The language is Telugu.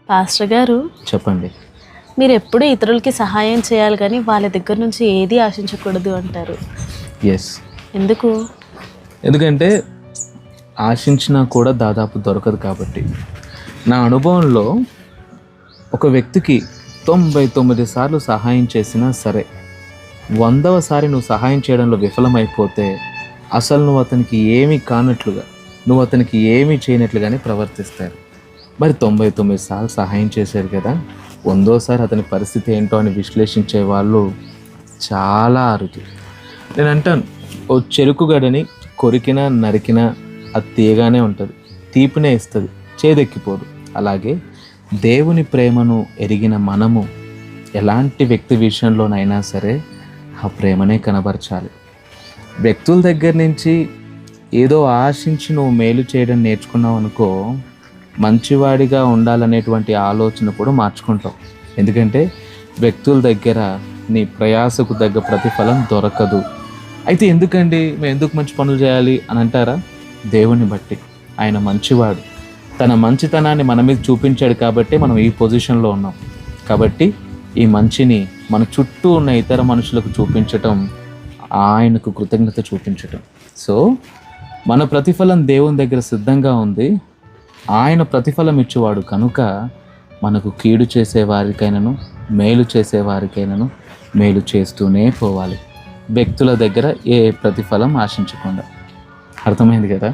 పాస్టర్ గారు, చెప్పండి. మీరు ఎప్పుడు ఇతరులకి సహాయం చేయాలి కానీ వాళ్ళ దగ్గర నుంచి ఏది ఆశించకూడదు అంటారు. ఎస్, ఎందుకు? ఎందుకంటే ఆశించినా కూడా దాదాపు దొరకదు కాబట్టి. నా అనుభవంలో ఒక వ్యక్తికి 99 సార్లు సహాయం చేసినా సరే 100వ సారి నువ్వు సహాయం చేయడంలో విఫలమైపోతే అసలు నువ్వు అతనికి ఏమీ కానట్లుగా, నువ్వు అతనికి ఏమీ చేయనట్లుగానే ప్రవర్తిస్తారు. మరి 99 సార్లు సహాయం చేశారు కదా, 100వసారి అతని పరిస్థితి ఏంటో అని విశ్లేషించే వాళ్ళు చాలా అరుదు. నేను అంటాను, ఓ చెరుకు గడని కొరికినా నరికినా అది తీయగానే ఉంటుంది, తీపినే ఇస్తుంది, చేదెక్కిపోదు. అలాగే దేవుని ప్రేమను ఎరిగిన మనము ఎలాంటి వ్యక్తి విషయంలోనైనా సరే ఆ ప్రేమనే కనబరచాలి. వ్యక్తుల దగ్గర నుంచి ఏదో ఆశించి నువ్వు మేలు చేయడం నేర్చుకున్నావు అనుకో, మంచివాడిగా ఉండాలనేటువంటి ఆలోచన కూడా మార్చుకుంటావు. ఎందుకంటే వ్యక్తుల దగ్గర నీ ప్రయాసకు తగ్గ ప్రతిఫలం దొరకదు. అయితే ఎందుకండి మేము ఎందుకు మంచి పనులు చేయాలి అని అంటారా? దేవుని బట్టి. ఆయన మంచివాడు, తన మంచితనాన్ని మన మీద చూపించాడు కాబట్టి మనం ఈ పొజిషన్లో ఉన్నాం. కాబట్టి ఈ మంచిని మన చుట్టూ ఉన్న ఇతర మనుషులకు చూపించటం ఆయనకు కృతజ్ఞత చూపించటం. సో మన ప్రతిఫలం దేవుని దగ్గర సిద్ధంగా ఉంది. ఆయన ప్రతిఫలం ఇచ్చేవాడు కనుక మనకు కీడు చేసే వారికైనాను మేలు చేసే వారికైనాను మేలు చేస్తూనే పోవాలి, వ్యక్తుల దగ్గర ఏ ప్రతిఫలం ఆశించకుండా. అర్థమైంది కదా?